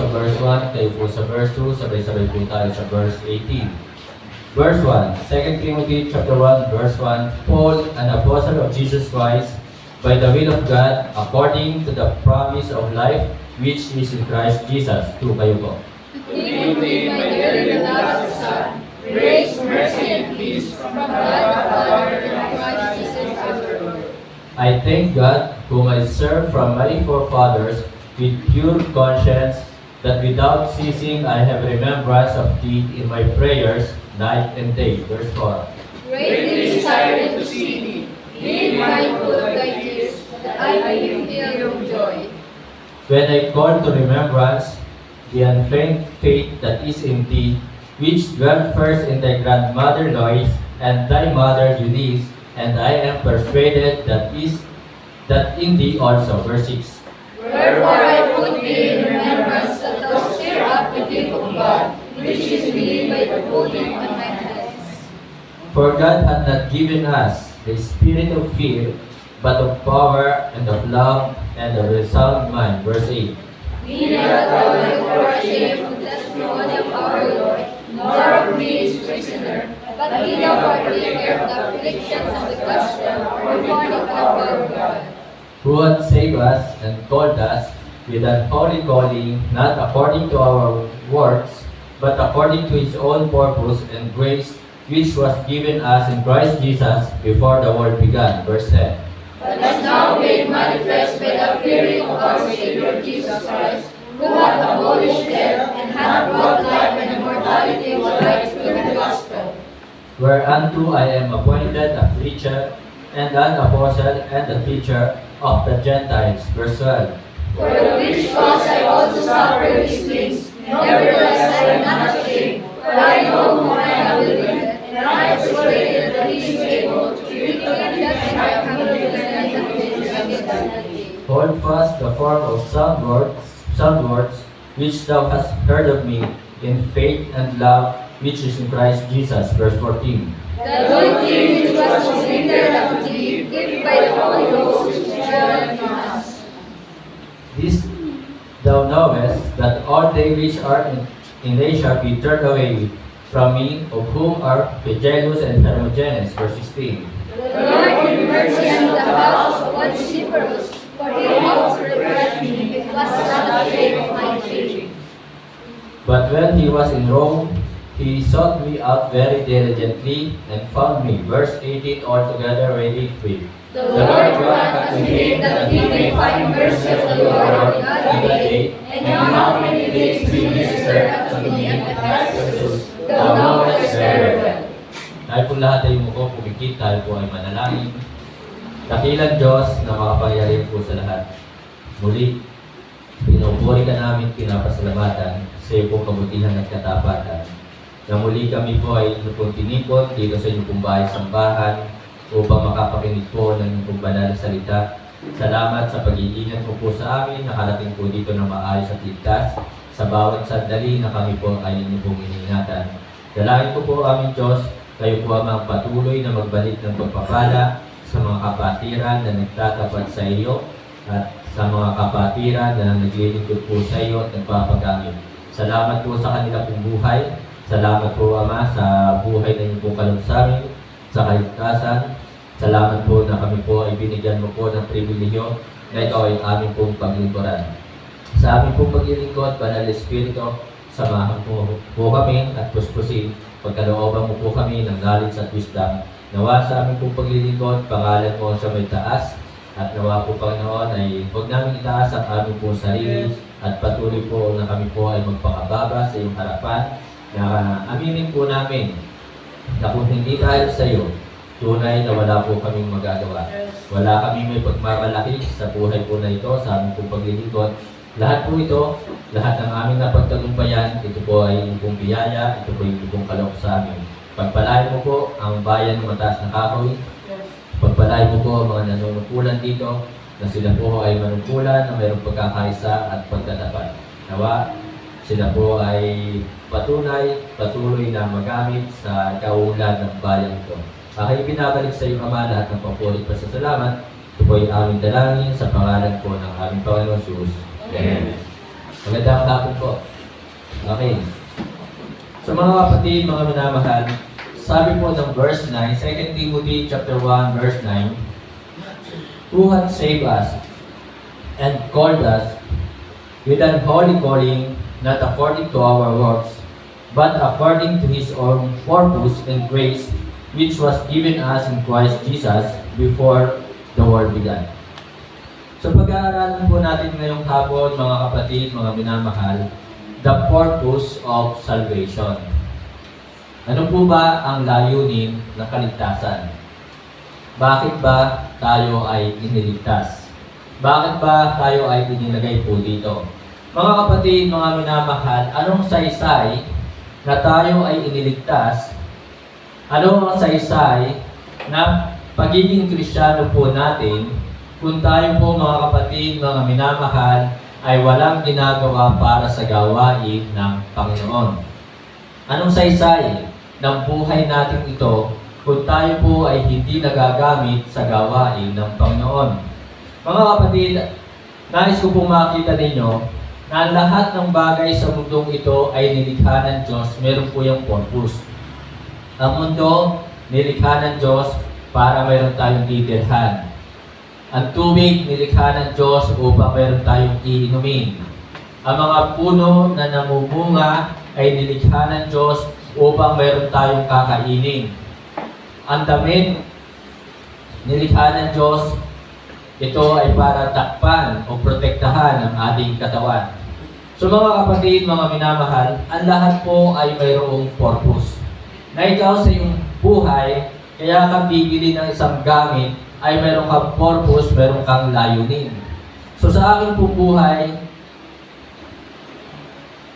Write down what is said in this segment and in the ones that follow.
sa verse 1, kayo po sa verse 2, sabay-sabay po tayo sa verse 18. Verse 1, 2 Timothy chapter 1, verse 1, Paul, an apostle of Jesus Christ, by the will of God, according to the promise of life, which is in Christ Jesus. To kayo po. Timothy, my dearly beloved son, grace, mercy, and peace from God the Father and Christ Jesus our Lord. I thank God, whom I serve from my forefathers, with pure conscience, that without ceasing I have remembrance of thee in my prayers, night and day. Verse 4. Greatly desiring to see thee, being mindful of thy tears, that I may be filled with joy. When I call to remembrance the unfeigned faith that is in thee, which dwelt first in thy grandmother Lois and thy mother Eunice, and I am persuaded that in thee also. Verse 6. Wherefore I put thee in remembrance that thou stir up the gift of God, which is within by the putting on my hands. For God hath not given us the spirit of fear, but of power and of love and of a sound mind. Verse 8. Be not thou therefore ashamed of the testimony of our Lord, nor of me his prisoner, but be thou partaker of the afflictions of the gospel, according to the power of God. Who hath saved us and called us with an holy calling, not according to our works, but according to his own purpose and grace, which was given us in Christ Jesus before the world began. Verse 10. But is now made manifest by the appearing of our Savior Jesus Christ, who hath abolished death, and hath brought life and immortality of light through the gospel. Whereunto I am appointed a preacher, and an apostle, and a teacher of the Gentiles. Verse 12. For the which cause I also suffer these things, nevertheless I am not ashamed, for I know whom I have believed, and I am persuaded that he is able to keep me that I have believed and against. Hold fast the form of sound words, which thou hast heard of me, in faith and love, which is in Christ Jesus. Verse 14. The good thing which was committed unto thee, given by the Holy Ghost, which dwelleth in us. This thou knowest, that all they which are in Asia be turned away from me, of whom are Phygelus and Hermogenes. Verse 16. The Lord give mercy unto the house of Onesiphorus, for he also refreshed me, and was not ashamed of my preaching. But when he was in Rome, he sought me out very diligently, and found me. Verse 18, altogether ready quick. The Lord grant unto him that he may find mercy of the Lord in that day, and how many days he ministered unto me at Ephesus, thou knowest very well. Tayo po lahat ay muko pumikit, tayo po ay manalangin. Dakilang Diyos na makapangyarihan po sa lahat. Muli, pinupuri ka namin, pinapasalamatan sa iyo pong kabutihan at katapatan. Na muli kami po ay inyong tinipon dito sa inyong pong bahay-sambahan upang makapakinig po ng inyong banal na salita. Salamat sa pag-iingat mo po sa amin, nakarating po dito ng maayos at ligtas sa bawat sandali na kami po ay inyong pong iniingatan. Dalangin ko po aming Diyos, kayo po ang patuloy na magbalik ng pagpapala sa mga kapatiran na nagtatapat sa iyo at sa mga kapatiran na naglilingkod po sa iyo at nagpapagamit. Salamat po sa kanila pong buhay. Salamat po, Ama, sa buhay na inyong pong kaloob sa amin, sa kaligtasan. Salamat po na kami po ay binigyan mo po ng pribilehyo na ito ay aming pong paglingkuran. Sa aming pong paglilingkod, Banal Espiritu, samahan po kami at puspusin. Pagkalooban mo po kami ng knowledge at wisdom. Nawa sa aming pong paglilingkod, pangalan mo siya may taas. At nawa po, Panginoon, ay huwag namin itaas ang aming pong sarili at patuloy po na kami po ay magpakababa sa iyong harapan. Na aminin po namin na kung hindi dahil sa iyo, tunay na wala po kaming magagawa. Wala kaming may pagmamalaki sa buhay po na ito, sa aming pong paglilingkod. Lahat po ito, lahat ng aming napagtagumpayan, ito po ay inyong pong biyaya, ito po inyong pong kaloob sa amin. Pagpalain mo po ang bayan ng mataas na kahoy. Pagpalain mo po ang mga nanunungkulan dito, na sila po ay manungkulan, na mayroong pagkakaisa at pagtatapat. Nawa, sila po ay patuloy na magamit sa kaunlad ng bayan ito. Aking binabalik sa iyo, Ama, lahat ng papuri at pasasalamat. Ito po ay aming dalangin sa pangalan po ng aming Panginoon Jesus. Amen. Magandang hapon po. Okay. So mga kapatid, mga minamahal, sabi po ng verse 9, 2 Timothy chapter 1, verse 9, who hath saved us and called us with an holy calling, not according to our works, but according to His own purpose and grace, which was given us in Christ Jesus before the world began. So pag-aaralan po natin ngayong hapon, mga kapatid, mga minamahal, the purpose of salvation. Ano po ba ang layunin ng kaligtasan? Bakit ba tayo ay iniligtas? Bakit ba tayo ay inilagay po dito? Mga kapatid, mga minamahal, anong saysay na tayo ay iniligtas? Ano ang saysay na pagiging Kristiyano po natin kung tayo po mga kapatid, mga minamahal, ay walang ginagawa para sa gawain ng Panginoon? Anong saysay ng buhay natin ito kung tayo po ay hindi nagagamit sa gawain ng Panginoon? Mga kapatid, nais ko pong makita ninyo na lahat ng bagay sa mundong ito ay nilikha ng Diyos, meron po yung purpose. Ang mundo, nilikha ng Diyos para meron tayong titirhan. Ang tubig, nilikha ng Diyos upang meron tayong iinumin. Ang mga puno na namumunga ay nilikha ng Diyos upang meron tayong kakainin. Ang damit, nilikha ng Diyos, ito ay para takpan o protektahan ang ating katawan. So mga kapatid, mga minamahal, ang lahat po ay mayroong purpose. Na ikaw sa iyong buhay, kaya ka bibili ng isang gamit, ay meron kang purpose, meron kang layunin. So sa aking pong buhay,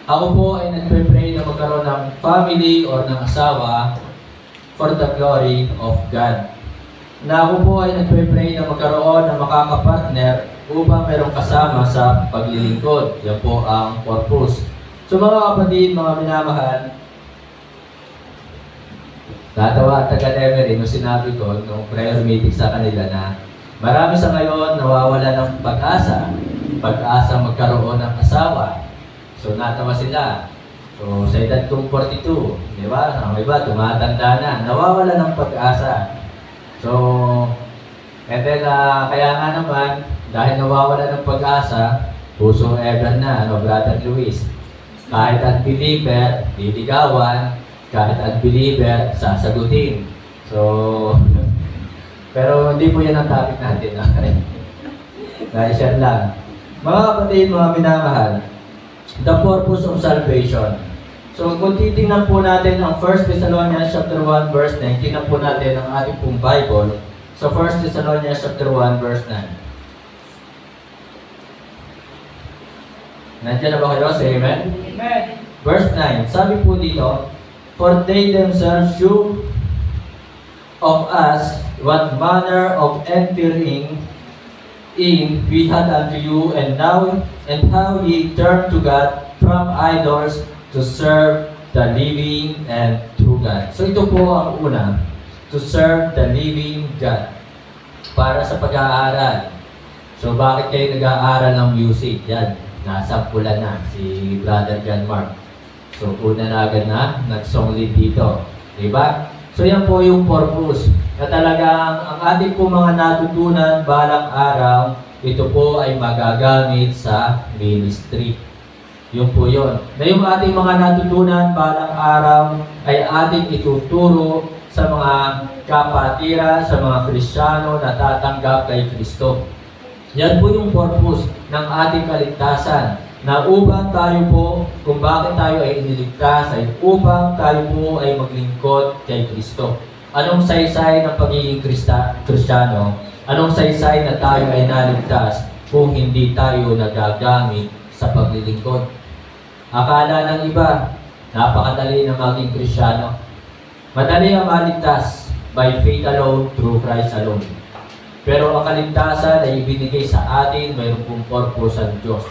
ako po ay nagpe-pray na magkaroon ng family or ng asawa for the glory of God. Na ako po ay nagpe-pray na magkaroon ng makakapartner upang merong kasama sa paglilingkod. Yan po ang purpose. So mga kapatid, mga minamahal, natawa at taga-Emery nung sinabi ko nung prayer meeting sa kanila na marami sa ngayon nawawala ng pag-asa magkaroon ng asawa. So natawa sila. So sa edad kong 42, di ba? Ang iba tumatanda na, nawawala ng pag-asa. So, and then kaya nga naman, dahil nawawala ng pag-asa, puso ever na, Brother Luis. Kahit unbeliever, liligawan, kahit unbeliever, sasagutin. So, pero hindi po yan ang topic natin. Na-share lang. Mga kapatid, mga minamahal, the purpose of salvation. So, kung titingnan po natin ang 1 Thessalonians chapter 1, verse 9, tingnan po natin ang ating pong Bible. So, 1 Thessalonians chapter 1, verse 9. Nandiyan na ba kayo? Say amen? Amen. Verse 9, sabi po dito, for they themselves shew of us what manner of entering in we had unto you, and how ye turn to God from idols to serve the living and true God. So ito po ang una, to serve the living God. Para sa pag-aaral. So bakit kayo nag-aaral ng music? Yan, nasa pula na si Brother John Mark. So, una na agad na, nag-song lead dito. Diba? So, yan po yung purpose. Na talagang ang ating po mga natutunan balang araw, ito po ay magagamit sa ministry. Yun po yun. Na yung ating mga natutunan balang araw ay ating ituturo sa mga kapatira, sa mga Kristiyano na tatanggap kay Kristo. Yan po yung purpose ng ating kaligtasan. Na upang tayo po, kung bakit tayo ay iniligtas, ay upang tayo po ay maglingkod kay Kristo. Anong saysay ng pagiging Kristiyano? Anong saysay na tayo ay naligtas kung hindi tayo nagagamit sa paglilingkod? Akala ng iba, napakadali na maging Kristiyano. Madali ang maligtas by faith alone, through Christ alone. Pero ang kaligtasan ay ibinigay sa atin, mayroon pong purpose ang Diyos.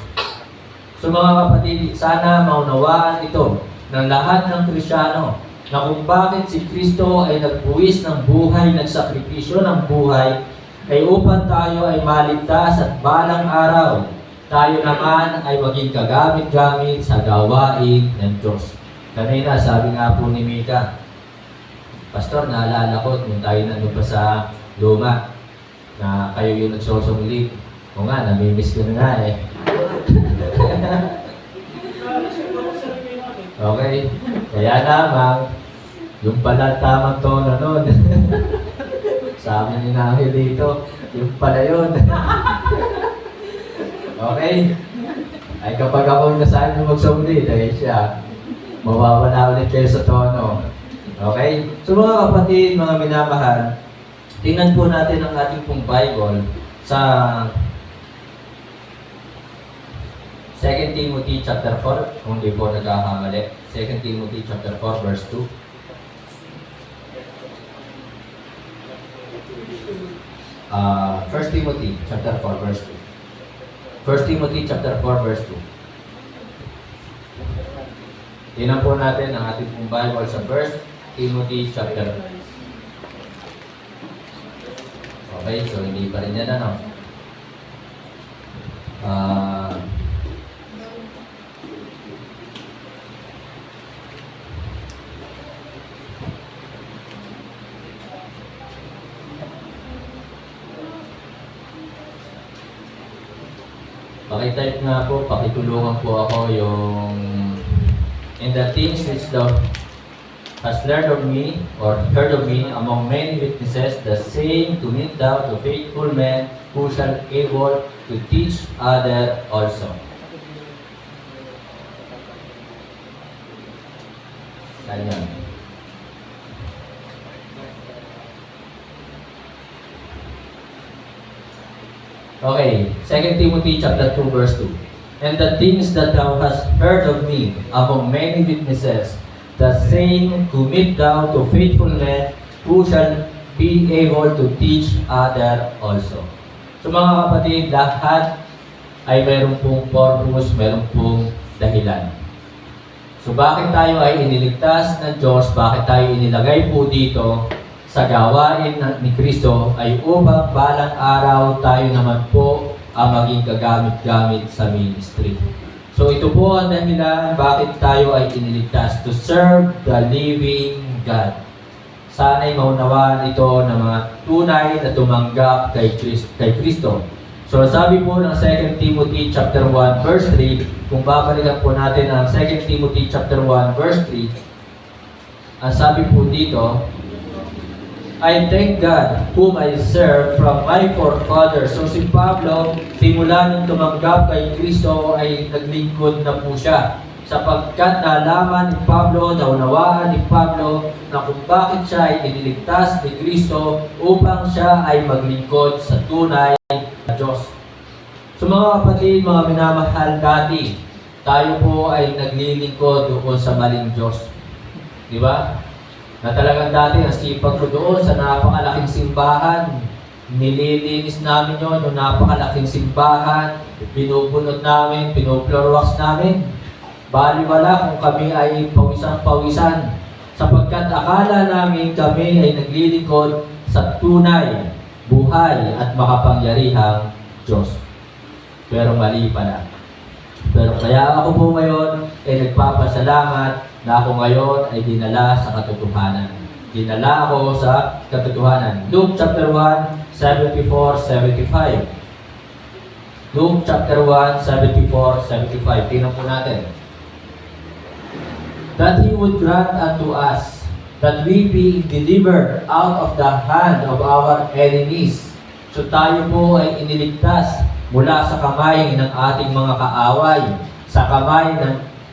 So mga kapatid, sana maunawaan ito ng lahat ng Kristiyano na kung bakit si Kristo ay nagbuwis ng buhay, nagsakripisyo ng buhay, ay upang tayo ay maligtas at balang araw tayo naman ay maging kagamit-gamit sa gawain ng Diyos. Kanina, sabi nga po ni Mika, Pastor, naalala ko nung tayo nandun pa sa luma na kayo yung nagsusunglit. O nga, namimiss ko na nga eh. Okay, kaya lamang, yung pala tamang tono nun. Sabi ni Nangil dito, yung pala yun. Okay? Ay kapag ako nasaan yung magsumli, dahil siya, mawawala ulit kayo sa tono. Okay? So mga kapatid, mga minamahal, tingnan po natin ang ating pong Bible sa 2 Timothy chapter 4, kung di po nagkakamali. 2 Timothy chapter 4, verse 2. 1 Timothy chapter 4, verse 2. 1 Timothy chapter 4, verse 2. Tingnan po natin ang ating pong Bible sa 1 Timothy chapter. Okay, so hindi pa rin yan ano. Pakitype nga po, pakitulungan po ako yung in the things which thou hast learned of me or heard of me among many witnesses, the same commit thou to faithful men who shall able to teach other also. Ganyan. Okay, 2 Timothy chapter 2, verse 2. And the things that thou hast heard of me among many witnesses, the same commit thou to faithful men who shall be able to teach other also. So mga kapatid, lahat ay mayroon pong purpose, mayroon pong dahilan. So bakit tayo ay iniligtas ng Diyos, bakit tayo inilagay po dito sa gawain ni Kristo ay upang balang araw tayo naman po ang maging kagamit-gamit sa ministry. So ito po ang dahilan bakit tayo ay iniligtas, to serve the living God. Sana'y maunawaan ito ng mga tunay na tumanggap kay Kristo. So sabi po ng 2 Timothy chapter 1 verse 3, kung babalikan po natin ang 2 Timothy chapter 1 verse 3, ang sabi po dito, I thank God whom I serve from my forefathers. So si Pablo, simula nung tumanggap kay Kristo ay naglingkod na po siya. Sapagkat nalaman ni Pablo, naunawaan ni Pablo na kung bakit siya ay iniligtas ni Kristo upang siya ay maglingkod sa tunay na Diyos. So mga kapatid, mga minamahal dati, tayo po ay naglilingkod doon sa maling Diyos. Di ba? Na talagang dati ang sipag ko doon sa napakalaking simbahan. Nililinis namin yun, yung napakalaking simbahan. Binubunot namin, pinuploorwax namin. Baliwala kung kami ay pawisan-pawisan. Sapagkat akala namin kami ay naglilingkod sa tunay, buhay at makapangyarihang Diyos. Pero mali pala. Pero kaya ako po ngayon ay nagpapasalamat na ako ngayon ay dinala sa katotohanan. Dinala ako sa katotohanan. Luke chapter 1, 74-75. Luke chapter 1, 74-75. Tingnan po natin. That He would grant unto us that we be delivered out of the hand of our enemies. So tayo po ay iniligtas mula sa kamay ng ating mga kaaway, sa kamay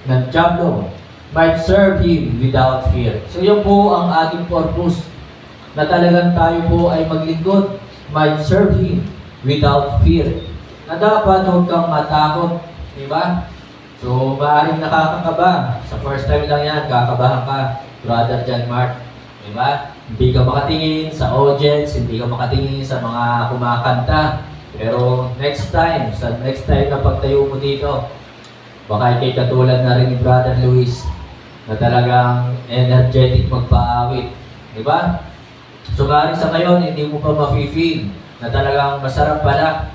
ng dyablo, might serve Him without fear. So yun po ang ating purpose, na talagang tayo po ay maglingkod, might serve Him without fear. Na dapat huwag kang matakot, di ba? So maaaring nakakakaba. Sa first time lang yan, kakabahan ka, Brother John Mark. Di ba? Hindi ka makatingin sa audience, hindi ka makatingin sa mga kumakanta. Pero next time na pagtayo mo dito, baka ikay katulad na rin ni Brother Luis, na talagang energetic magpaawit. Di ba? So maaaring sa ngayon, hindi mo pa mafe-feel na talagang masarap pala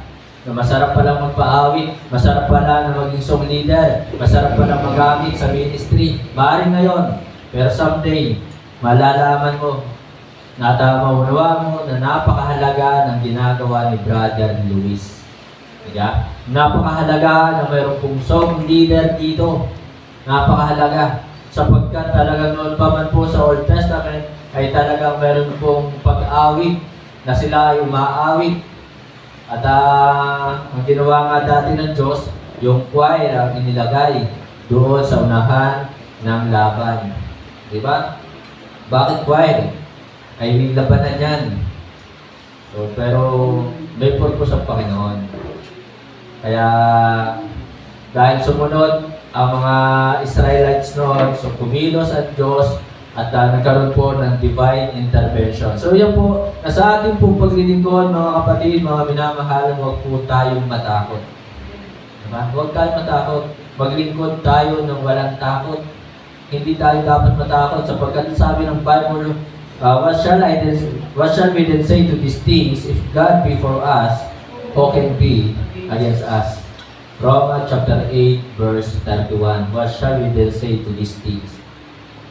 na masarap palang magpaawit, masarap pala na maging song leader, masarap palang magamit sa ministry. Maaaring ngayon, pero someday, malalaman mo, maunawa mo na napakahalaga ng ginagawa ni Brother Luis. Diba? Napakahalaga na mayroong pong song leader dito. Napakahalaga. Sapagkat talagang noon pa man po sa Old Testament ay talagang mayroon pong pag-awit na sila ay umaawit. At ang ginawa nga dati ng Diyos, yung choir ang inilagay doon sa unahan ng laban. Diba? Bakit choir? Ay may labanan yan. So, pero may purpose ang Panginoon. Kaya dahil sumunod ang mga Israelites noon, so kumilos ang Diyos at nagkaroon po ng divine intervention. So yan po, nasa ating pong paglilingkod, mga kapatid, mga minamahal, huwag po tayong matakot. Diba? Huwag tayong matakot. Maglingkod tayo ng walang takot. Hindi tayo dapat matakot sapagkat sabi ng Bible, what shall we then say to these things? If God be for us, who can be against us? Romans chapter 8 verse 31. What shall we then say to these things?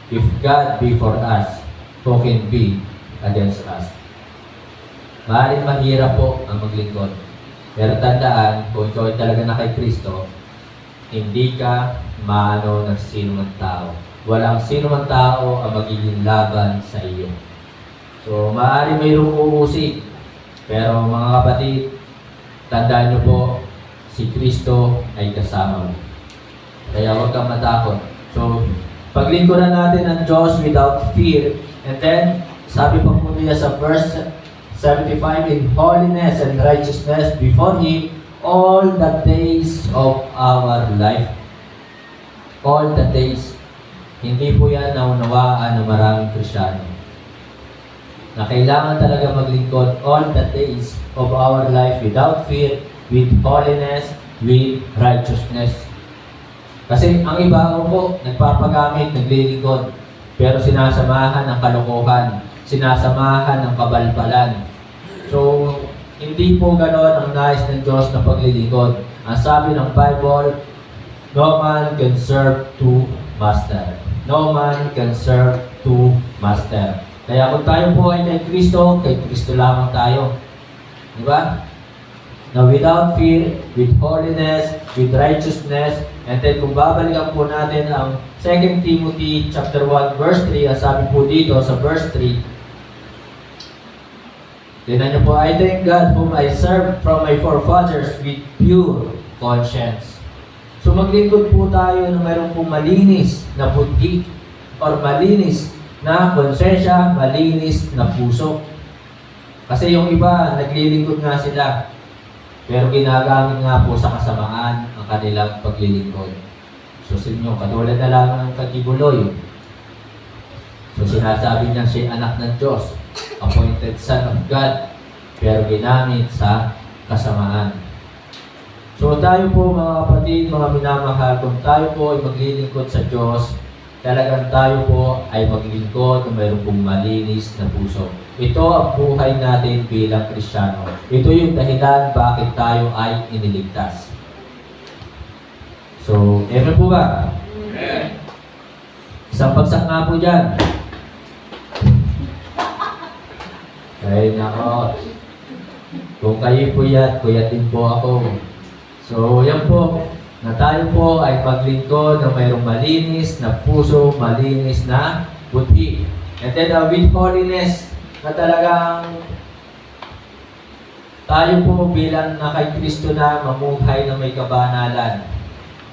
If God be for us, who can be against us? Maaaring mahirap po ang maglingkod. Pero tandaan, kung ikaw ay talaga na kay Kristo, hindi ka maano ng sino man tao. Walang sino man tao ang magiging laban sa iyo. So, maaaring mayroong uusig. Pero mga kapatid, tandaan niyo po, si Kristo ay kasama mo. Kaya huwag kang matakot. So, paglingkuran natin ang Diyos without fear. And then, sabi pa po niya sa verse 75, in holiness and righteousness before Him all the days of our life. All the days. Hindi po yan naunawaan ng maraming Kristyano. Na kailangan talaga maglingkod all the days of our life without fear, with holiness, with righteousness. Kasi ang iba po, nagpapagamit, naglilingkod, pero sinasamahan ng kalokohan, sinasamahan ng kabalbalan. So, hindi po gano'n ang nais ng Diyos na paglilingkod. Ang sabi ng Bible, no man can serve two master. No man can serve two master. Kaya kung tayo po ay kay Kristo lamang tayo. Diba? Now, without fear, with holiness, with righteousness, and then kung babalikan po natin ang 2 Timothy chapter 1 verse 3, ang sabi po dito sa verse 3, tingnan niyo po, I thank God whom I served from my forefathers with pure conscience. So maglingkod po tayo na mayroon pong malinis na buti or malinis na konsensya, malinis na puso. Kasi yung iba, naglilingkod nga sila. Pero ginagamit nga po sa kasamaan ang kanilang paglilingkod. So sinyo, katulad na lang ng Katibuloy. So sinasabi niya siya anak ng Diyos, appointed son of God, pero ginamit sa kasamaan. So tayo po mga kapatid, mga minamahal, kung tayo po ay maglilingkod sa Diyos, talagang tayo po ay maglingkod na mayroon pong malinis na puso. Ito ang buhay natin bilang Kristiyano. Ito yung dahilan bakit tayo ay iniligtas. So, amen po ba? Amen. Isang bagsak nga po dyan. Ay, nako. Kung kayo puyat, puyatin po ako. So, yan po. Na tayo po ay maglingkod na mayroong malinis na puso, malinis na buti. And then with holiness, na talagang tayo po bilang na kay Kristo na mamuhay na may kabanalan.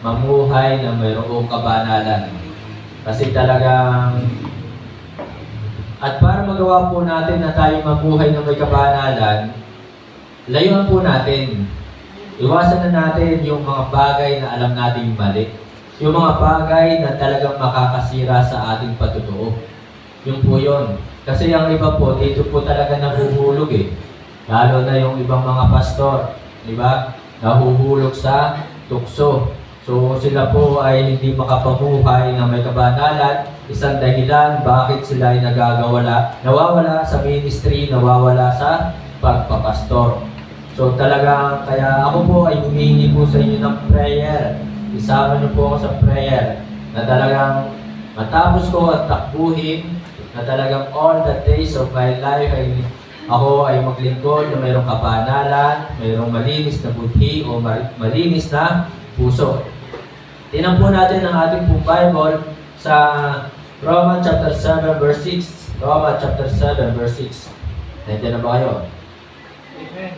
Mamuhay na mayroong kabanalan. Kasi talagang, at para magawa po natin na tayo mamuhay na may kabanalan, layuan po natin. Iwasan na natin yung mga bagay na alam natin mali. Yung mga bagay na talagang makakasira sa ating patutuo. Yung po yun. Kasi yung iba po, dito po talaga nahuhulog eh. Lalo na yung ibang mga pastor. Diba? Nahuhulog sa tukso. So sila po ay hindi makapabuhay na may kabanalan. Isang dahilan bakit sila ay nawawala sa ministry, nawawala sa pagpapastor. So talagang, kaya ako po ay humihingi po sa inyo ng prayer. Isama niyo po ako sa prayer na talagang matapos ko at takbuhin, na talagang all the days of my life ay ako ay maglingkod na mayroong kapanalan, mayroong malinis na budhi o malinis na puso. Tingnan po natin ang ating pong Bible sa Romans chapter 7 verse 6. Romans chapter 7 verse 6. Nandiyan na ba kayo? Amen.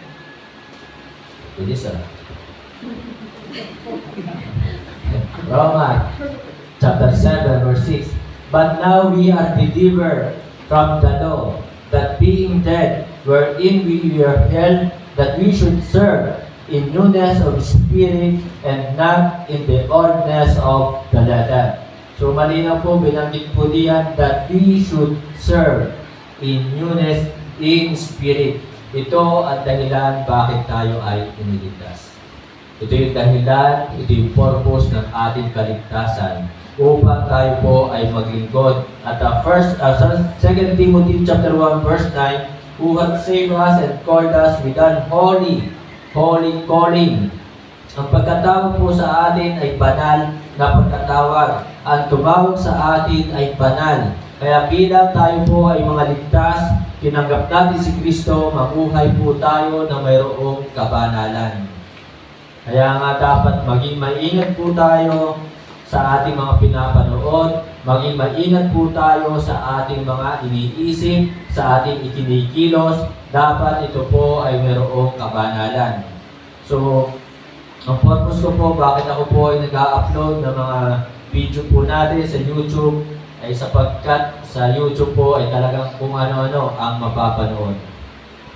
Bilis Romans chapter 7 verse 6. But now we are delivered from the law, that being dead, wherein we were held, that we should serve in newness of spirit and not in the oldness of the letter. So malinaw po, binanggit po diyan that we should serve in newness in spirit. Ito ang dahilan bakit tayo ay iniligtas. Ito yung dahilan, ito yung purpose ng ating kaligtasan upang tayo po ay maglingkod. At 2 Timothy chapter 1 verse 9, who hath saved us and called us with an holy calling. Ang pagkatawag po sa atin ay banal na pagkatawag. Ang tumawag sa atin ay banal. Kaya bilang tayo po ay mga ligtas, tinanggap natin si Kristo, mabuhay po tayo na mayroong kabanalan. Kaya nga dapat maging maingat po tayo sa ating mga pinapanood, maging maingat po tayo sa ating mga iniisip, sa ating ikinikilos. Dapat ito po ay mayroong kabanalan. So, ang purpose ko po, bakit ako po ay nag-upload ng mga video po natin sa YouTube, ay sapagkat sa YouTube po ay talagang kung ano-ano ang mapapanood.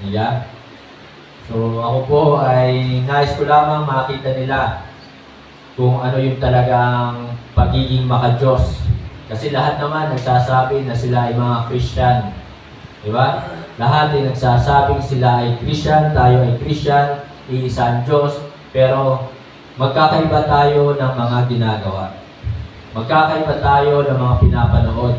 Yeah? So, ako po ay nais ko lamang makita nila kung ano yung talagang pagiging maka-Diyos. Kasi lahat naman nagsasabi na sila ay mga Christian. Diba? Lahat ay nagsasabing sila ay Christian, tayo ay Christian, iisa ang Diyos, pero magkakaiba tayo ng mga ginagawa. Magkakaiba tayo ng mga pinapanood.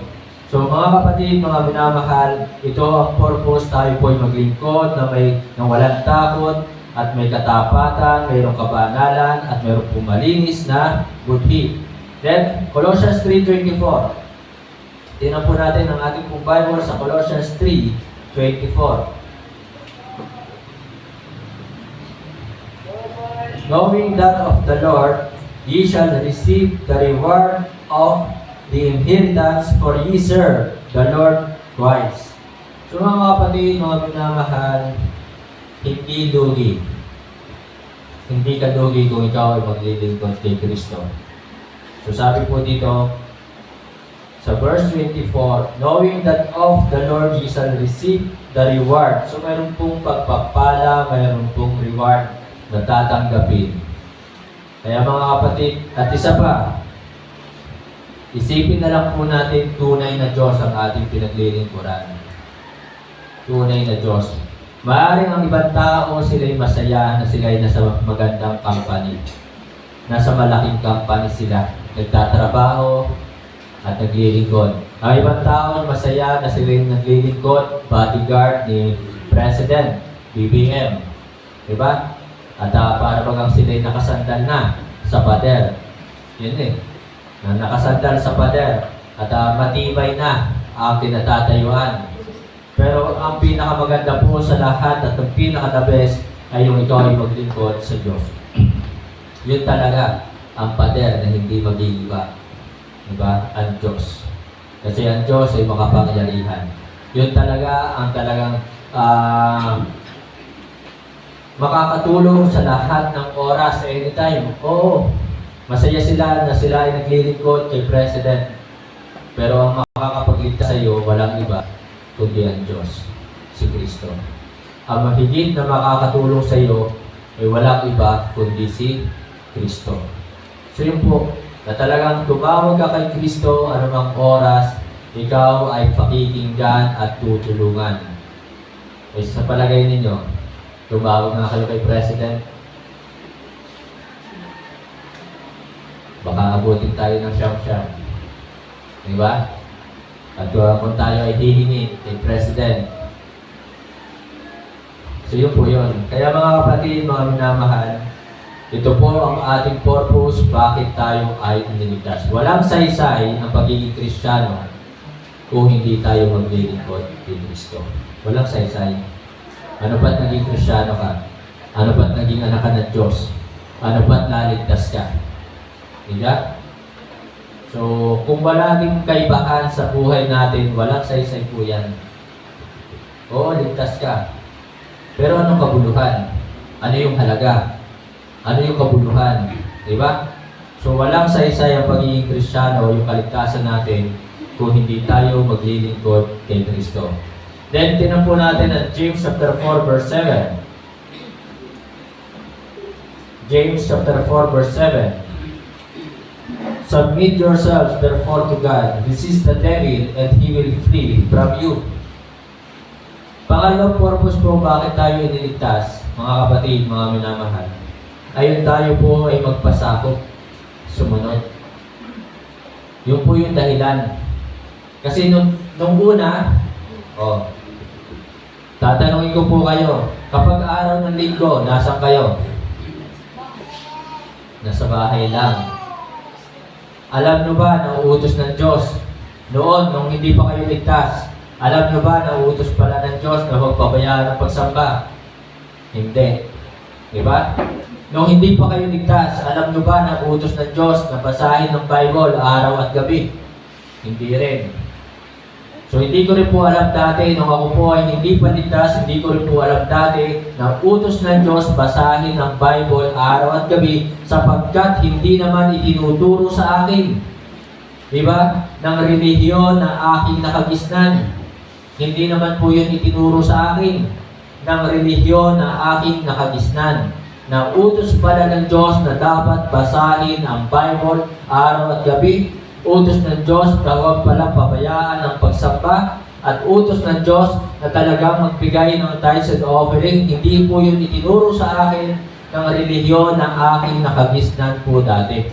So mga kapatid, mga minamahal, ito ang purpose, tayo po ay maglingkod na walang takot, at may katapatan, mayroong kabanalan, at mayroong pumalinis na budhi. Then, Colossians 3:24. Tingnan po natin ang ating pong Bible sa Colossians 3:24. Knowing that of the Lord, ye shall receive the reward of the inheritance, for ye serve the Lord Christ. So mga kapatid, mga minamahal, hindi lugi. Hindi ka lugi kung ikaw ay maglilingkod kay Kristo. So sabi po dito, sa verse 24, knowing that of the Lord ye shall receive the reward. So mayroon pong pagpapala, mayroon pong reward na tatanggapin. Kaya mga kapatid, at isa pa, isipin na lang po natin tunay na Diyos ang ating pinaglilingkuran. Tunay na Diyos. Maaaring ang ibang tao, sila'y masaya na sila'y nasa magandang company. Nasa malaking company sila. Nagtatrabaho at naglilingkod. Ang ibang tao, masaya na sila'y naglilingkod, bodyguard ni President, BBM. Diba? At para bagang sila'y nakasandal na sa pader. Yun na nakasandal sa pader. At matibay na ang kinatatayuan. Pero ang pinakamaganda po sa lahat at ang pinaka-the best ay yung ikaw ay maglingkod sa Diyos. Yun talaga ang pader na hindi mag-iiba. Diba? Ang Diyos. Kasi ang Diyos ay makapangyarihan. Yun talaga ang talagang makakatulong sa lahat ng oras, anytime. Oo, masaya sila na sila ay naglilingkod kay President. Pero ang makakapagligtas sa iyo, walang iba kundi ang Diyos, si Kristo. Ang mahigit na makakatulong sa iyo ay walang iba kundi si Kristo. So yun po, na talagang tumawag ka kay Kristo anumang oras, ikaw ay pakikinggan at tutulungan. Eh sa palagay ninyo, tumawag na kayo kay President, baka abutin tayo ng siyam-siyam. Diba? At kung tayo ay hihingi kay President, So yun po yun. Kaya mga kapatid, mga minamahal, ito po ang ating purpose, bakit tayo ay iniligtas. Walang saysay ang pagiging Kristiyano kung hindi tayo maglilingkod kay Kristo. Walang saysay. Ano ba't naging Kristiyano ka? Ano ba't naging anak ka ng Diyos? Ano ba't naligtas ka? Diba? So, kung wala ding kaibahan sa buhay natin, walang saysay po yan. Oo, ligtas ka. Pero anong kabuluhan? Ano yung halaga? Ano yung kabuluhan? Diba? So, walang saysay ang pagiging Kristiyano, yung kaligtasan natin, kung hindi tayo maglilingkod kay Kristo. Then, tinan po natin ang James chapter 4, verse 7. James chapter 4, verse 7. Submit yourselves therefore to God. Resist the devil and he will flee from you. Pangalawang purpose po bakit tayo iniligtas, mga kapatid, mga minamahal. Ayun tayo po ay magpasakop, sumunod. Yun po yung dahilan. Kasi nung una, tatanungin ko po kayo, kapag araw ng linggo, nasaan kayo? Nasa bahay lang. Alam nyo ba na uutos ng Diyos? Noon, nung hindi pa kayo ligtas, alam nyo ba na uutos pala ng Diyos na huwag pabayaan ng pagsamba? Hindi. Diba? Nung hindi pa kayo ligtas, alam nyo ba na uutos ng Diyos na basahin ng Bible araw at gabi? Hindi rin. So, hindi ko rin po alam dati, nung ako po ay hindi pa ligtas, hindi ko rin po alam dati na utos ng Diyos basahin ang Bible araw at gabi sapagkat hindi naman itinuturo sa akin. Diba? Ng relihiyon na aking nakagisnan. Hindi naman po yun itinuro sa akin. Ng relihiyon na aking nakagisnan. Na utos pala ng Diyos na dapat basahin ang Bible araw at gabi. Utos ng Diyos na huwag palang pabayaan ang pagsamba at utos ng Diyos na talagang magbigay ng tithes and offering. Hindi po yun itinuro sa akin ng relihiyon na aking nakagisnan po dati.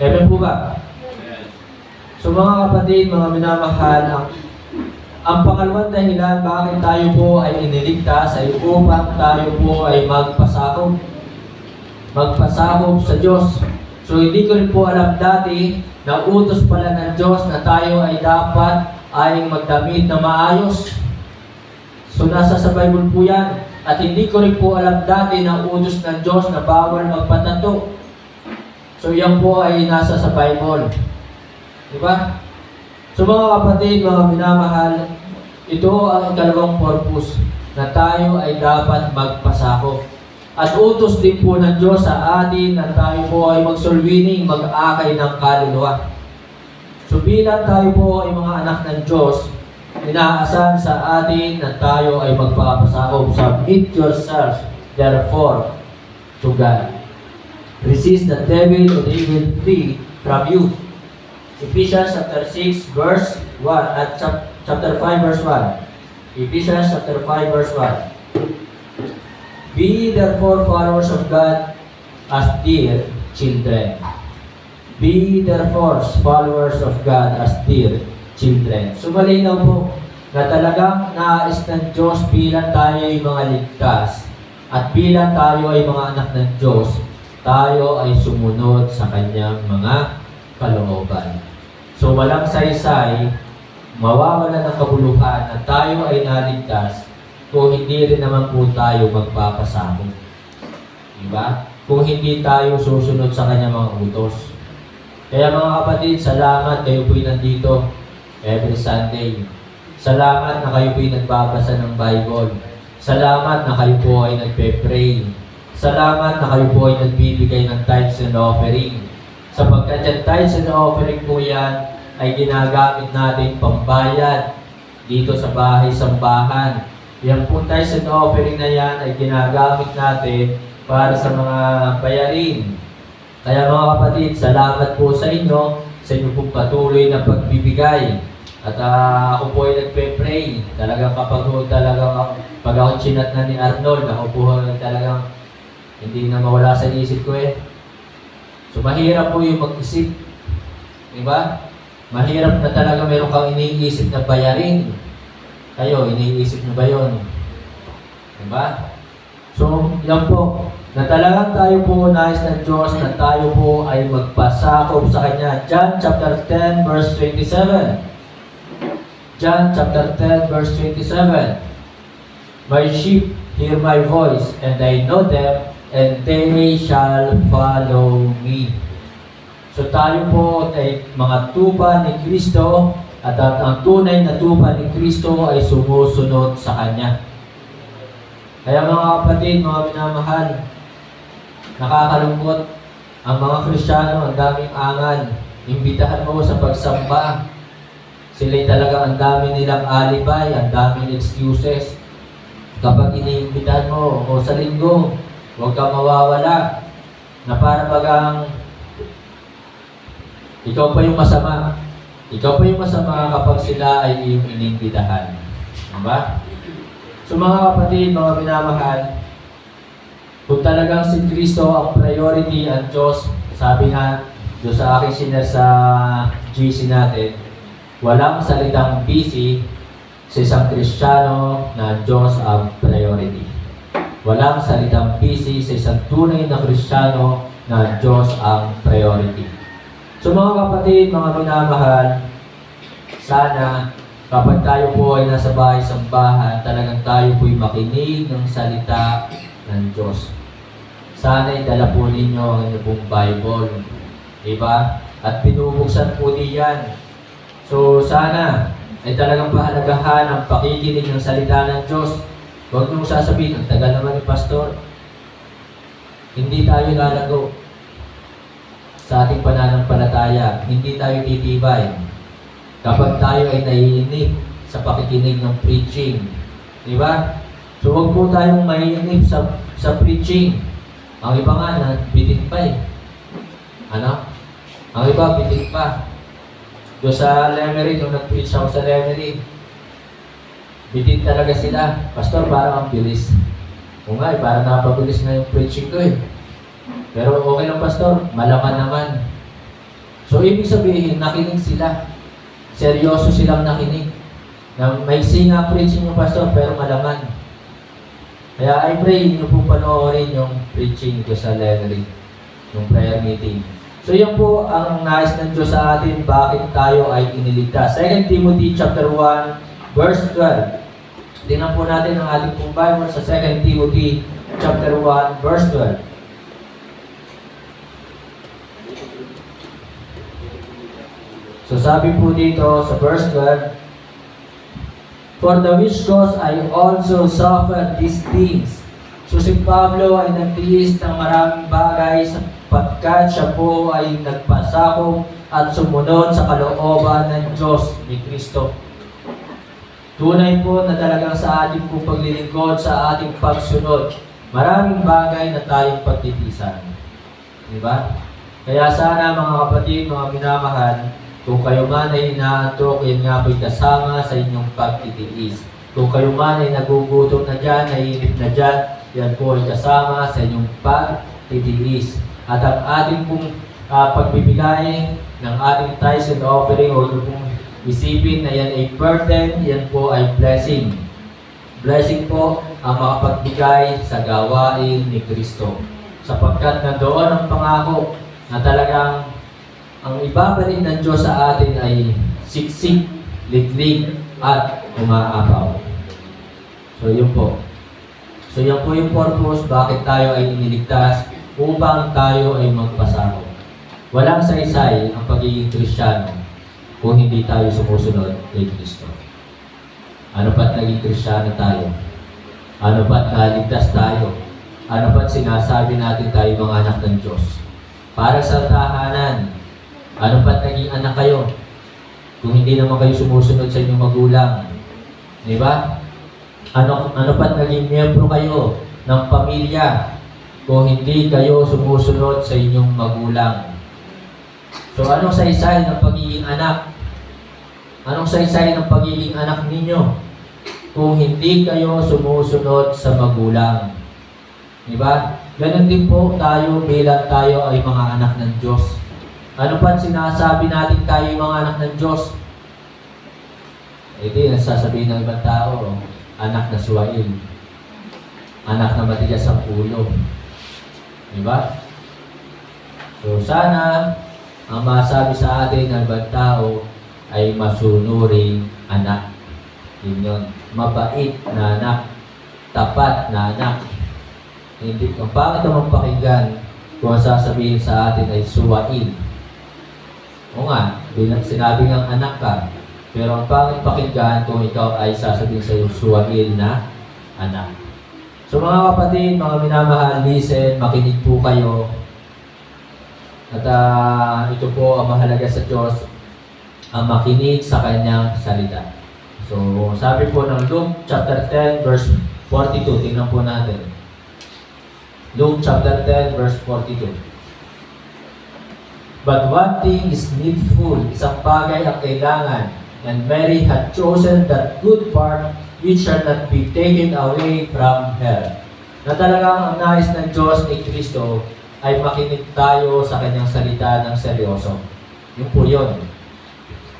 Amen po ba? So mga kapatid, mga minamahal, ang pangalawang dahilan bakit tayo po ay iniligtas ay upang tayo po ay magpasakop sa Diyos. So hindi ko rin po alam dati na utos pala ng Diyos na tayo ay dapat ay magdamit na maayos. So nasa sa Bible po yan. At hindi ko rin po alam dati na utos ng Diyos na bawal magpatato. So yan po ay nasa sa Bible. Diba? So mga kapatid, mga minamahal, ito ang ikalawang purpose na tayo ay dapat magpasakop. At utos din po ng Diyos sa atin na tayo po ay magsulwining, mag-akay ng kaluluwa. So bilang tayo po ay mga anak ng Diyos, inaasahan sa atin na tayo ay magpapasakop. Submit yourselves, therefore, to God. Resist the devil and he will flee from you. Ephesians chapter 6 verse 1 at chapter 5 verse 1. Ephesians chapter 5 verse 1. Be therefore followers of God as dear children. Be therefore followers of God as dear children. So malinaw po na talagang nais ng Diyos bilang tayo ay mga ligtas at bilang tayo ay mga anak ng Diyos, tayo ay sumunod sa Kanyang mga kalooban. So walang saysay, mawawala ng kabuluhan na tayo ay naligtas kung hindi rin naman po tayo magpapasakop. Diba? Kung hindi tayo susunod sa Kanyang mga utos. Kaya mga kapatid, salamat kayo po'y nandito every Sunday. Salamat na kayo po'y nagbabasa ng Bible. Salamat na kayo po ay nagpe-pray. Salamat na kayo po ay nagbibigay ng tithes and offering. Sapagkat yung tithes and offering po yan ay ginagamit natin pambayad dito sa bahay-sambahan. Yan po tithes and offering na yan ay ginagamit natin para sa mga bayarin. Kaya mga kapatid, salamat po sa inyo pong patuloy na pagbibigay. At ako po ay nagpe-pray. Talagang kapag pag ako chinat na ni Arnold, ako po talagang hindi na mawala sa isip ko eh. So mahirap po yung mag-isip. Diba? Mahirap na talaga meron kang iniisip na bayarin. Kayo, iniisip nyo ba yun? Diba? So, yan po, na talagang tayo po nais ng Diyos na tayo po ay magpasakop sa Kanya. John chapter 10 verse 27. John chapter 10 verse 27. My sheep hear my voice, and I know them, and they shall follow me. So tayo po ay mga tupa ni Kristo, at ang tunay na tupa ni Kristo ay sumusunod sa Kanya. Kaya mga kapatid, mga minamahal, nakakalungkot ang mga Kristiyano, ang daming angal. Imbitahan mo sa pagsamba. Sila'y talaga ang dami nilang alibay, ang daming excuses. Kapag iniimbitahan mo o sa linggo, huwag kang mawawala na para bagang ikaw pa yung masama. Ikaw pa yung masama kapag sila ay iyong iniimbitahan. Diba? So mga kapatid, mga minamahal, kung talagang si Kristo ang priority, ang Diyos, sabi nga doon sa aking sinare sa GC natin, walang salitang busy sa isang Kristiyano na Diyos ang priority. Walang salitang busy sa isang tunay na Kristiyano na Diyos ang priority. So mga kapatid, mga minamahal, sana kapag tayo po ay nasa bahay-sambahan, talagang tayo po'y makinig ng salita ng Diyos. Sana'y dala po ninyo ang inyong pong Bible. Diba? At binubuksan po diyan. So sana ay talagang pahalagahan ang pakikinig ng salita ng Diyos. Huwag niyong sasabihin, ang tagal naman ni Pastor. Hindi tayo lalago sa ating pananampalataya. Hindi tayo titibay kapag tayo ay naiinip sa pakikinig ng preaching. Di ba? So huwag po tayong maiinip sa preaching. Ang iba nga, bitin pa eh. Ano? Ang iba, bitin pa. Doon sa Lemery, nung nag-preach ako sa Lemery, bitin talaga sila. Pastor, parang ang bilis. O nga, parang napabilis na yung preaching ko eh. Pero okay lang, Pastor, malaman naman. So, ibig sabihin, nakinig sila. Seryoso silang nakinig. Na may singa preaching yung Pastor, pero malaman. Kaya I pray, nyo po panoorin yung preaching ko sa Lemery, yung prayer meeting. So yan po ang nais ng Diyos sa atin, bakit tayo ay iniligtas. 2 Timothy chapter 1, verse 12. Tingnan po natin ang ating pong Bible sa 2 Timothy chapter 1, verse 12. So sabi po dito sa verse 12, for the which cause I also suffer these things. So si Pablo ay nagtiis ng maraming bagay sapagkat siya po ay nagpasakop at sumunod sa kalooban ng Diyos ni Kristo. Tunay po na talagang sa ating pong paglilingkod, sa ating pagsunod, maraming bagay na tayong pagtitisan. Diba? Kaya sana mga kapatid, mga minamahal, kung kayo man ay inaantok, yan nga po'y kasama sa inyong pagtitiis. Kung kayo man ay nagugutom na dyan, naiinip na dyan, yan po ay kasama sa inyong pagtitiis. At ang ating pong pagbibigay ng ating tithes and offering, o yung pong isipin na yan ay burden, yan po ay blessing. Blessing po ang makapagbigay sa gawain ni Kristo. Sapagkat nandoon ang pangako na talagang ang ibabalik ng Diyos sa atin ay siksik, liklik, at umaapaw. So yun po. So yan po yung purpose bakit tayo ay iniligtas, upang tayo ay magpasakop. Walang saysay ang pagiging Kristiyano kung hindi tayo sumusunod kay Kristo. Ano pa't naging Kristiyano tayo? Ano pa't naligtas tayo? Ano pa't sinasabi natin tayo mga anak ng Diyos? Para sa tahanan, ano ba't naging anak kayo? Kung hindi naman kayo sumusunod sa inyong magulang. Di ba? Ano ba't naging miyembro kayo ng pamilya kung hindi kayo sumusunod sa inyong magulang? So anong saysay ng pagiging anak? Anong saysay ng pagiging anak ninyo kung hindi kayo sumusunod sa magulang? Di ba? Ganun din po tayo bilang tayo ay mga anak ng Diyos. Ano pa sinasabi natin tayo yung mga anak ng Diyos? Eh di, nasasabihin ng ibang tao, anak na suwail. anak na matigas ang ulo. Diba? So sana, ang masabi sa atin ng ibang tao ay masunuring anak. Yun yun. Mabait na anak. Tapat na anak. Hindi, ang pangit naman pakinggan kung ang sasabihin sa atin ay suwain. O nga, sinabi ng anak ka. Pero ang pangit pakinggan kung ikaw ay sasabihin sa iyo suwain na anak. So mga kapatid, mga minamahal, listen, makinig po kayo. At ito po ang mahalaga sa Diyos, ang makinig sa Kanyang salita. So sabi po ng Luke chapter 10 verse 42, tingnan po natin. Luke chapter 10 verse 42. But one thing is needful, isang bagay ang kailangan, and Mary had chosen that good part which shall not be taken away from her. Na talagang ang nais ng Diyos ni Kristo ay makinig tayo sa Kanyang salita ng seryoso. Yun po yun.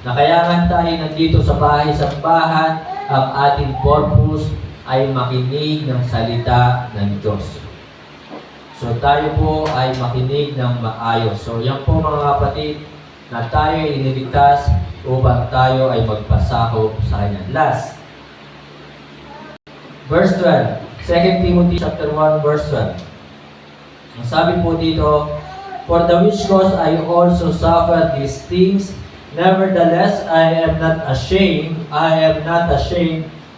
Na kaya nga tayo nandito sa bahay-sambahan, ang ating purpose ay makinig ng salita ng Diyos. So tayo po ay makinig ng maayos. So yan po mga kapatid, na tayo ay iniligtas upang tayo ay magpasakop sa Kanya. Last, verse 12. 2 Timothy chapter 1 verse 12. Ang sabi po dito, for the which cause I also suffer these things, nevertheless I am not ashamed,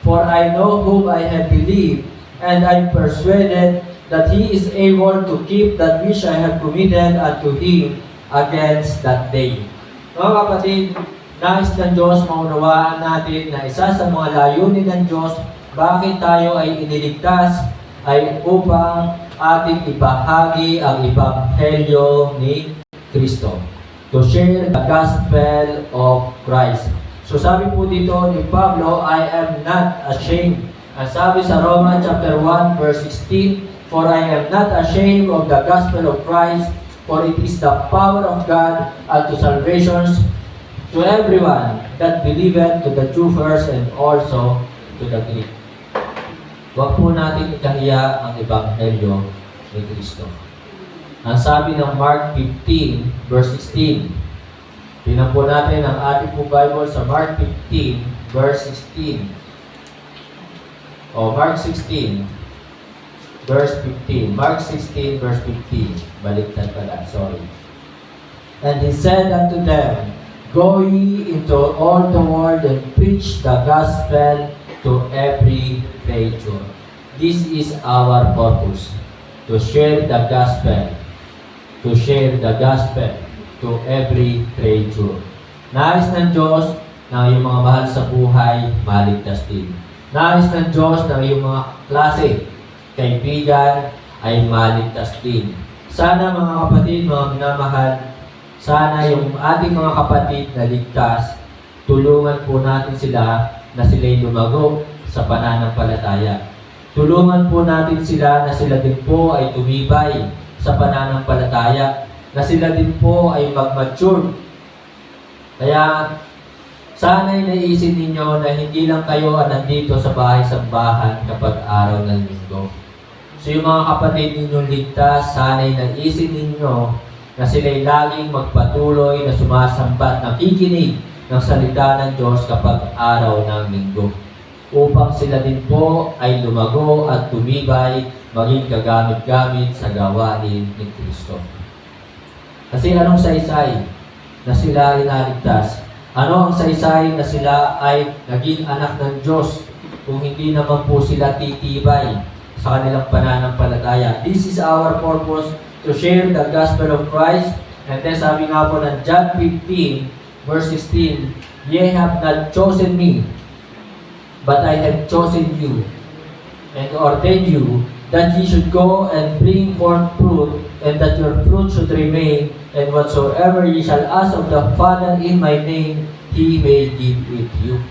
for I know whom I have believed, and I am persuaded that He is able to keep that which I have committed unto Him against that day. Mga kapatid, nais ng Diyos maunawaan natin na isa sa mga layunin ng Diyos bakit tayo ay iniligtas ay upang ating ibahagi ang Ebanghelyo ni Kristo. To share the gospel of Christ. So sabi po dito ni Pablo, I am not ashamed. Ang sabi sa Romans chapter 1 verse 16, for I am not ashamed of the gospel of Christ, for it is the power of God unto salvation to everyone that believeth, to the Jew first and also to the Greek. Huwag po natin ikahiya ang Ebanghelyo ni Kristo. Ang sabi ng Mark 15, verse 16. Tingnan po natin ang ating po Bible sa Mark 15, verse 16. O Mark 16, verse 15. Mark 16, verse 15. Baliktad pala, sorry. And He said unto them, go ye into all the world and preach the gospel to every creature. This is our purpose, to share the gospel, to every creature. Nais ng Diyos na yung mga mahal sa buhay maligtas din. Nais ng Diyos na yung mga klase, kaibigan ay maligtas din. Sana mga kapatid, mga minamahal, sana yung ating mga kapatid na ligtas, tulungan po natin sila na sila'y lumago sa pananampalataya. Tulungan po natin sila na sila din po ay tumibay sa pananampalataya, na sila din po ay mag-mature. Kaya sana'y naisip ninyo na hindi lang kayo nandito sa bahay-sambahan kapag araw ng linggo. So yung mga kapatid ninyong ligtas, sana'y naisip ninyo na sila'y laging magpatuloy na sumasambat, nakikinig ng salita ng Diyos kapag araw ng linggo, upang sila din po ay lumago at tumibay, maging kagamit-gamit sa gawain ni Kristo. Kasi anong saysay na sila ay naligtas? Ano ang saysay na sila ay naging anak ng Diyos kung hindi naman po sila titibay sa kanilang pananampalataya? This is our purpose, to share the gospel of Christ. And then sabi nga po ng John 15, verse 16, ye have not chosen me, but I have chosen you, and ordained you, that ye should go and bring forth fruit, and that your fruit should remain, and whatsoever ye shall ask of the Father in my name, He may give it you.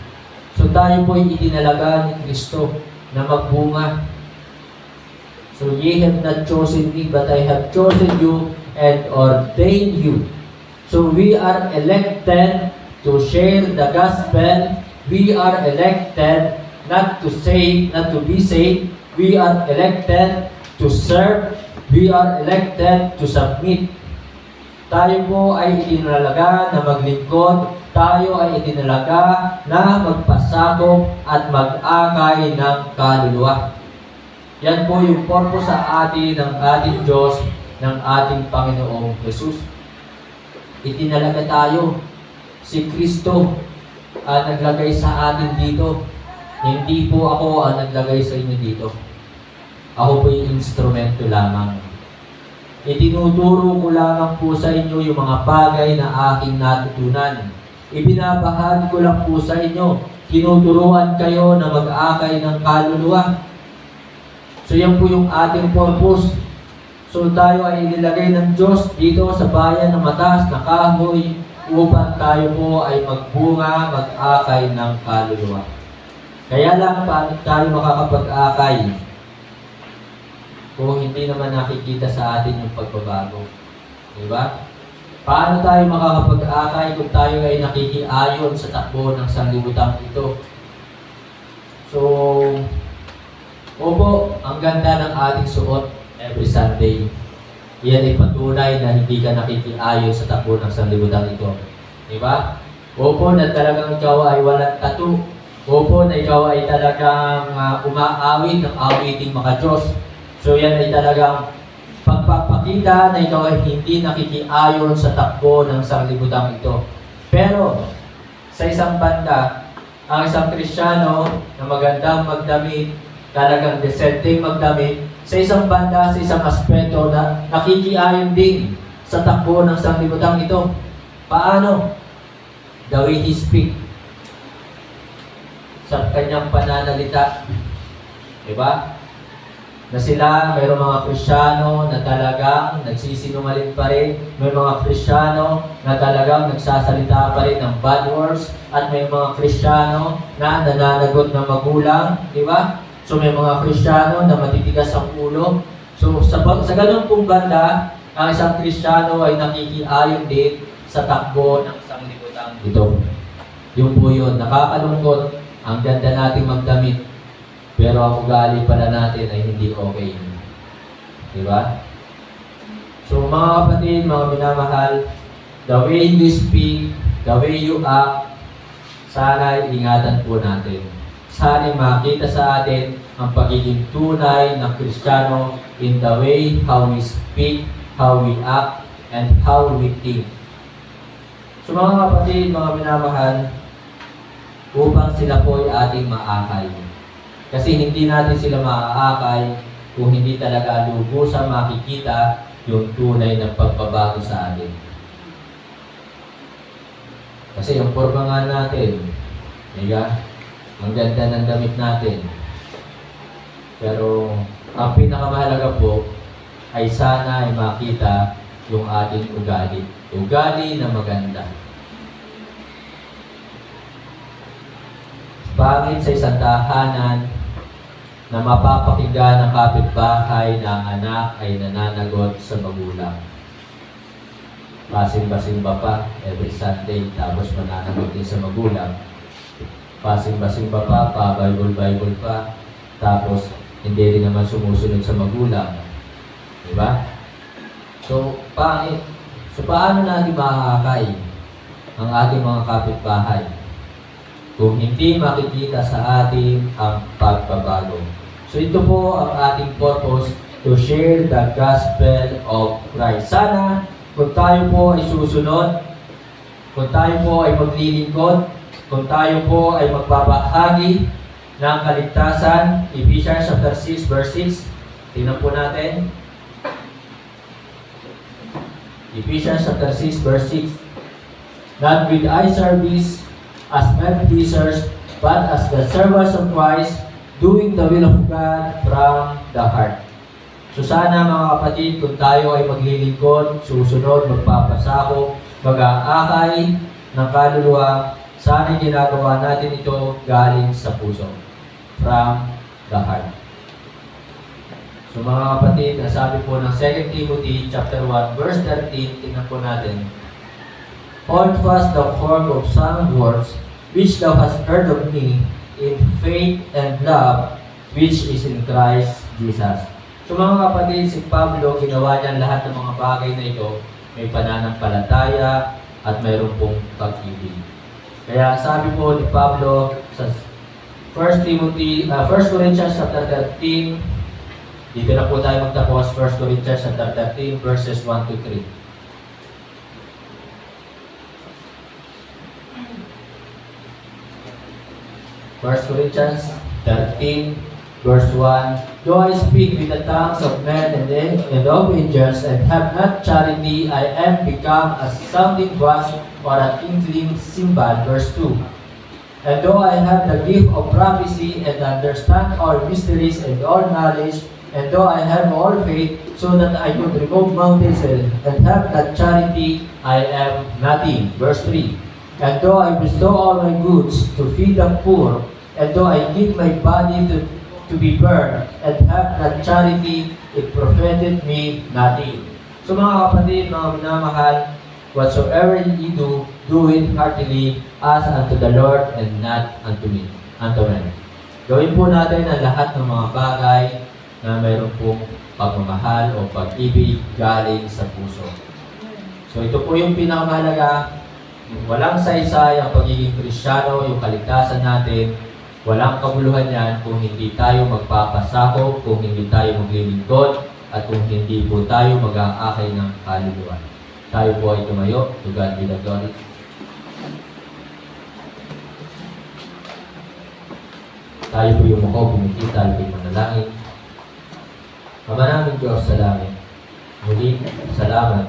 So tayo po ay itinalaga ni Kristo na magbunga. So ye have not chosen me, but I have chosen you and ordained you. So we are elected to share the gospel. We are elected not to be saved, We are elected to serve. We are elected to submit. Tayo po ay itinalaga na maglingkod. Tayo ay itinalaga na magpasakop at mag-akay ng kaluluwa. Yan po yung purpose sa atin ng ating Diyos, ng ating Panginoong Jesus. Itinalaga tayo. Si Kristo ang naglagay sa atin dito. Hindi po ako ang naglagay sa inyo dito. Ako po yung instrumento lamang. Itinuturo ko lamang po sa inyo yung mga bagay na aking natutunan. Ibinabahagi ko lang po sa inyo. Tinuturuan kayo na mag-akay ng kaluluwa. So yan po yung ating purpose. So tayo ay inilagay ng Diyos dito sa bayan ng mataas na kahoy upang tayo po ay magbunga, mag-akay ng kaluluwa. Kaya lang, paano tayo makakapag-akay kung hindi naman nakikita sa atin yung pagbabago? Diba? Paano tayo makakapag-akay kung tayo ay nakikiayon sa takbo ng sanlibutan ito? So, opo, ang ganda ng ating suot every Sunday. Yan ay patunay na hindi ka nakikiayon sa takbo ng sanlibutan ito. Diba? Opo, na talagang ikaw ay walang tattoo. Opo, na ikaw ay talagang umaawit ng awiting maka-Diyos. So yan ay talagang pagpapakita na ikaw ay hindi nakikiayon sa takbo ng sanlibutan ito. Pero, sa isang banda, ang isang Kristiyano na magandang magdamit, talagang decenteng magdamit, sa isang banda, sa isang aspeto na nakikiayon din sa takbo ng sanlibutan ito. Paano? The way he speak. Sa kanyang pananalita. Diba? Na sila, mayroong mga Kristiyano na talagang nagsisinungaling pa rin. May mga Kristiyano na talagang nagsasalita pa rin ng bad words. At may mga Kristiyano na nananagot ng magulang. Diba? So may mga Kristiyano na matitigas ang ulo. So sa ganun pong banda, ang isang Kristiyano ay nakikiayon din sa takbo ng sanglibutan ito. Yung po yun, nakakalungkot, ang ganda nating magdamit, pero ang ugali pala natin ay hindi okay. Diba? So mga kapatid, mga minamahal, the way you speak, the way you act, sana ingatan po natin. Sana makita sa atin ang pagiging tunay ng Kristiyano in the way how we speak, how we act, and how we think. So mga kapatid, mga minamahal, upang sila po ay ating maakay. Kasi hindi natin sila maaakay kung hindi talaga lubusang makikita yung tunay na pagbabago sa atin. Kasi yung forma nga natin, diba? Ang ganda ng damit natin. Pero ang pinakamahalaga po ay sana ay makita yung ating ugali. Ugali na maganda. Pangit sa isang tahanan na mapapakinggan ng kapitbahay na ang anak ay nananagot sa magulang. Basing-basing pa every Sunday, tapos mananagot din sa magulang. Basing-basing pa pa-Bible pa, tapos hindi rin naman sumusunod sa magulang. Diba? So, pangit. So, paano natin makakay ang ating mga kapitbahay kung hindi makikita sa atin ang pagbabago? So, ito po ang ating purpose, to share the gospel of Christ. Sana, kung tayo po ay susunod, kung tayo po ay maglilingkod, kung tayo po ay magbabahagi ng kaligtasan, Ephesians chapter 6, verse 6, tingnan po natin. Ephesians chapter 6, verse 6. Not with eye service as men pleasers, but as the servants of Christ, doing the will of God from the heart. So sana mga kapatid, kung tayo ay maglilingkod, susunod, magpapasako, mag-aakay ng kaluluwa, sana ginagawa natin ito galing sa puso. From the heart. So mga kapatid, nasabi po ng 2 Timothy chapter 1, verse 13, tingnan po natin. Hold fast the form of sound words, which thou hast heard of me, in faith and love, which is in Christ Jesus. So mga kapatid, si Pablo, ginawa niya lahat ng mga bagay na ito, may pananampalataya at mayroon pong pag-ibig. Kaya sabi po ni Pablo sa 1 Corinthians chapter 13, dito na po tayo magtapos, 1 Corinthians chapter 13, verses 1 to 3. First Corinthians 13, verse 1. Though I speak with the tongues of men and of angels and have not charity, I am become a sounding brass or a tinkling cymbal. Verse 2. And though I have the gift of prophecy and understand all mysteries and all knowledge, and though I have all faith so that I could remove mountains and have not charity, I am nothing. Verse 3. And though I bestow all my goods to feed the poor, and though I give my body to be burned, and have not charity, it profited me nothing. So mga kapatid, mga minamahal, whatsoever ye do, do it heartily as unto the Lord and not unto men. Gawin po natin ang lahat ng mga bagay na mayroon pong pagmamahal o pag-ibig galing sa puso. So ito po yung pinakamahalaga. Walang saysay ang pagiging Kristiyano, yung kaligtasan natin. Walang kabuluhan yan kung hindi tayo magpapasakop, kung hindi tayo maglilingkod, at kung hindi po tayo mag-aakay ng kaluluwa. Tayo po ay tumayo. To God be the glory. Tayo po yung muko, bumiti, tayo po yung manalangin. Ama namin Diyos sa langit. Muli, salamat.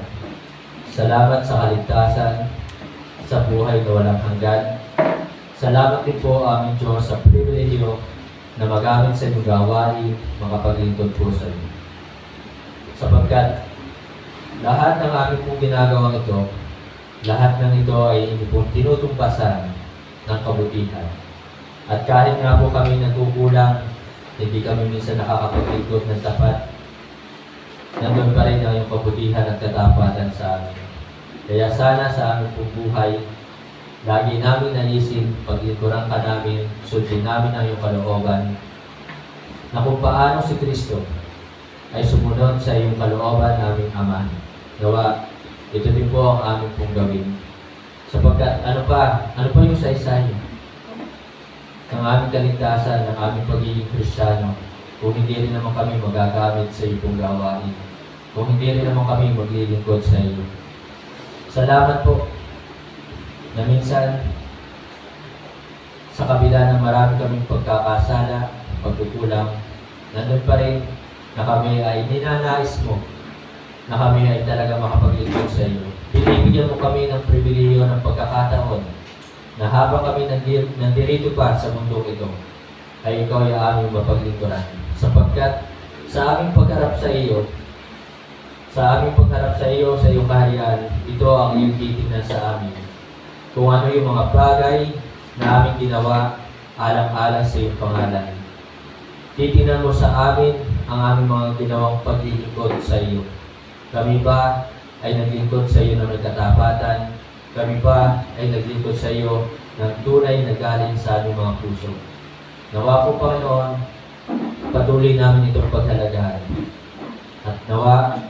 Salamat sa kaligtasan, sa buhay na walang hanggan. Salamat din po aming Diyos sa pribilehyo na magamit sa inyong gawain, makapaglingkod po sa inyo. Sapagkat lahat ng aming pong ginagawa ito, lahat ng ito ay hindi po tinutumpasan ng kabutihan. At kahit nga po kami nagkukulang, hindi kami minsan nakakapaglingkod ng tapat, nandun pa rin ang iyong kabutihan at katapatan sa amin. Kaya sana sa aming pong buhay, lagi namin naisip, paglingkuran ka namin, sundin namin ang iyong kalooban, na kung paano si Kristo ay sumunod sa iyong kalooban naming Ama. Nawa, ito din po ang aming pong gawin. Sapagkat ano pa yung saysay ng aming kaligtasan, ng aming pagiging Kristiyano, kung hindi rin naman kami magagamit sa iyong pong gawain, kung hindi rin naman kami maglilingkod sa iyo. Salamat po na minsan, sa kabila ng marami kaming pagkakasala, pagkukulang, nandun pa rin na kami ay ninanais mo, na kami ay talaga makapaglingkod sa iyo. Binibigyan mo kami ng pribilehyo ng pagkakataon na habang kami nandirito pa sa mundong ito, ay ikaw ay aming mapaglingkuran. Sapagkat sa aming pagharap sa iyo, sa iyong kaharian, ito ang iyong titingnan sa amin. Kung ano yung mga bagay na aming ginawa alang-alang sa iyong pangalan. Titingnan mo sa amin ang aming mga ginawang paglilingkod sa iyo. Kami ba ay naglingkod sa iyo ng katapatan? Kami ba ay naglingkod sa iyo ng tunay na galing sa aming mga puso? Nawa po, Panginoon, patuloy namin itong paghalagahan. At nawa,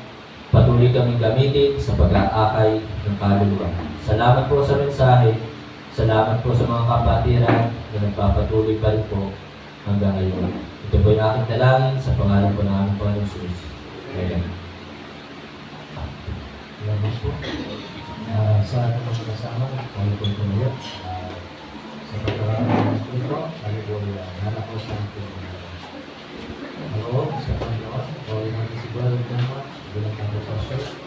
patuloy kaming gamitin sa pag-aakay ng kaluluwa. Salamat po sa mensahe. Salamat po sa mga kapatiran na nagpapatuloy pa rin po hanggang ngayon. Ito po yung aking dalangin sa pangalan po ng aming Panginoon Jesus. Amen. Salamat po. Sa ating mga kasama, kami po tumayo. Sa pagkaraan ng ito, kami po hanap po sa ating loob, sa Panginoon. O yung mga sigurado naman, bilang ang pastor.